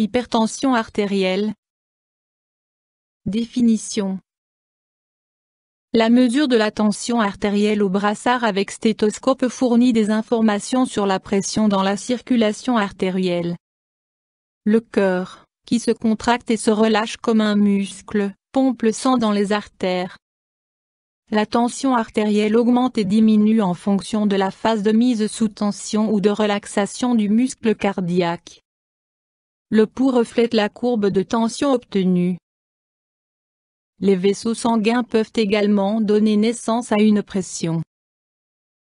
Hypertension artérielle. Définition. La mesure de la tension artérielle au brassard avec stéthoscope fournit des informations sur la pression dans la circulation artérielle. Le cœur, qui se contracte et se relâche comme un muscle, pompe le sang dans les artères. La tension artérielle augmente et diminue en fonction de la phase de mise sous tension ou de relaxation du muscle cardiaque. Le pouls reflète la courbe de tension obtenue. Les vaisseaux sanguins peuvent également donner naissance à une pression.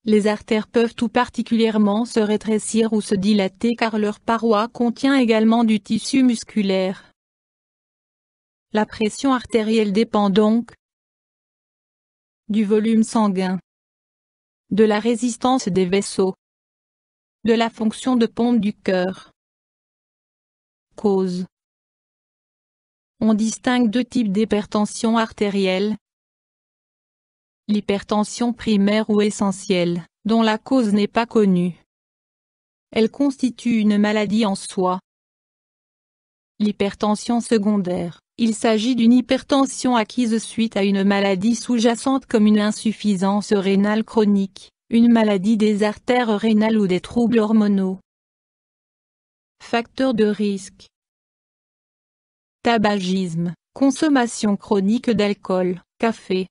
Les artères peuvent tout particulièrement se rétrécir ou se dilater car leur paroi contient également du tissu musculaire. La pression artérielle dépend donc du volume sanguin, de la résistance des vaisseaux, de la fonction de pompe du cœur. Cause. On distingue deux types d'hypertension artérielle. L'hypertension primaire ou essentielle, dont la cause n'est pas connue. Elle constitue une maladie en soi. L'hypertension secondaire, il s'agit d'une hypertension acquise suite à une maladie sous-jacente comme une insuffisance rénale chronique, une maladie des artères rénales ou des troubles hormonaux. Facteurs de risque. Tabagisme, consommation chronique d'alcool, café.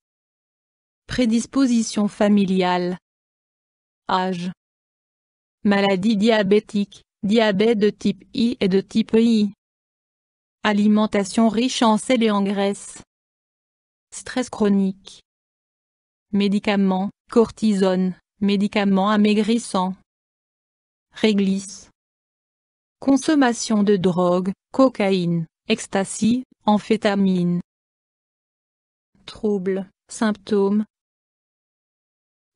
Prédisposition familiale. Âge. Maladie diabétique, diabète de type I et de type I. Alimentation riche en sel et en graisse. Stress chronique. Médicaments, cortisone, médicaments amaigrissants. Réglisse. Consommation de drogue, cocaïne, ecstasy, amphétamine. Troubles, symptômes.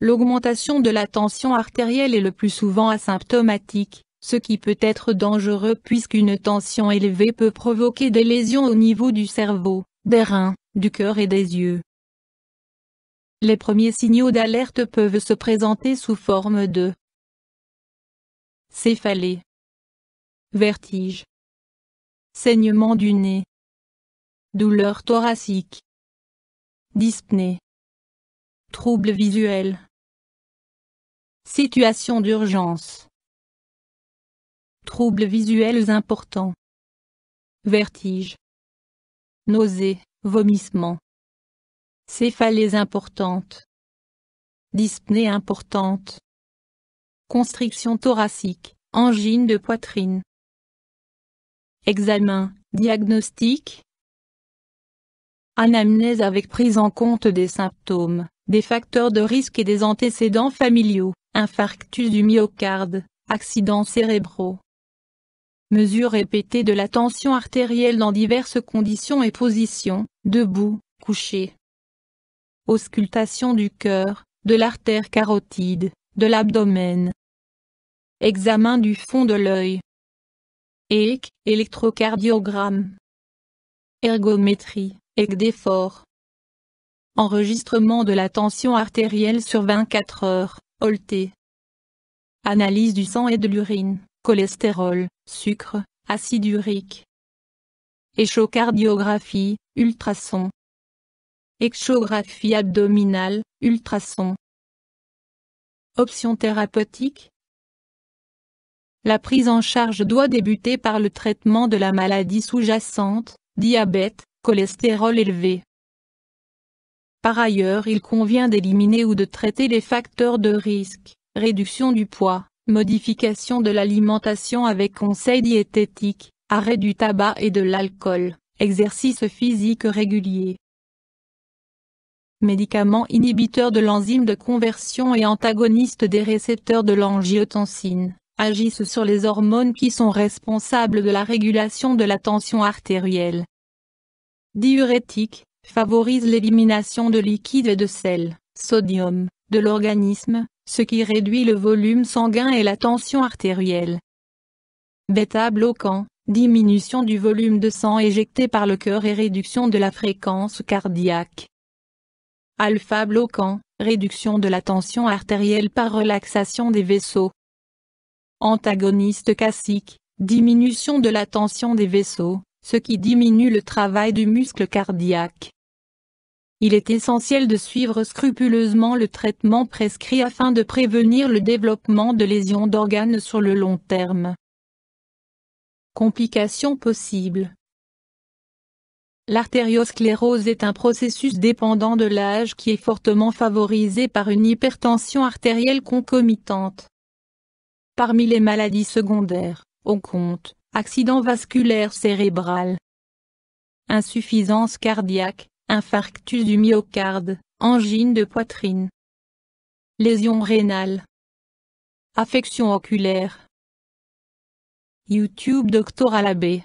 L'augmentation de la tension artérielle est le plus souvent asymptomatique, ce qui peut être dangereux puisqu'une tension élevée peut provoquer des lésions au niveau du cerveau, des reins, du cœur et des yeux. Les premiers signaux d'alerte peuvent se présenter sous forme de céphalée, vertige, saignement du nez, douleur thoracique, dyspnée, troubles visuels. Situation d'urgence. Troubles visuels importants. Vertige. Nausées, vomissements. Céphalées importantes. Dyspnée importante. Constriction thoracique, angine de poitrine. Examen, diagnostic. Anamnèse avec prise en compte des symptômes, des facteurs de risque et des antécédents familiaux, infarctus du myocarde, accidents cérébraux. Mesure répétée de la tension artérielle dans diverses conditions et positions, debout, couché. Auscultation du cœur, de l'artère carotide, de l'abdomen. Examen du fond de l'œil. EEC, électrocardiogramme. Ergométrie, EEG d'effort. Enregistrement de la tension artérielle sur 24 heures, Holter. Analyse du sang et de l'urine, cholestérol, sucre, acide urique. Échocardiographie, ultrason. Échographie abdominale, ultrason. Options thérapeutiques. La prise en charge doit débuter par le traitement de la maladie sous-jacente, diabète, cholestérol élevé. Par ailleurs, il convient d'éliminer ou de traiter les facteurs de risque, réduction du poids, modification de l'alimentation avec conseil diététique, arrêt du tabac et de l'alcool, exercice physique régulier. Médicaments inhibiteurs de l'enzyme de conversion et antagonistes des récepteurs de l'angiotensine, agissent sur les hormones qui sont responsables de la régulation de la tension artérielle. Diurétiques, favorisent l'élimination de liquide et de sel, sodium, de l'organisme, ce qui réduit le volume sanguin et la tension artérielle. Bêta-bloquants, diminution du volume de sang éjecté par le cœur et réduction de la fréquence cardiaque. Alpha-bloquants, réduction de la tension artérielle par relaxation des vaisseaux. Antagonistes cassiques, Diminution de la tension des vaisseaux, ce qui diminue le travail du muscle cardiaque. Il est essentiel de suivre scrupuleusement le traitement prescrit afin de prévenir le développement de lésions d'organes sur le long terme. Complications possibles. L'artériosclérose est un processus dépendant de l'âge qui est fortement favorisé par une hypertension artérielle concomitante. Parmi les maladies secondaires, on compte accident vasculaire cérébral, insuffisance cardiaque, infarctus du myocarde, angine de poitrine, lésions rénales, affection oculaire. YouTube Dr Alabé.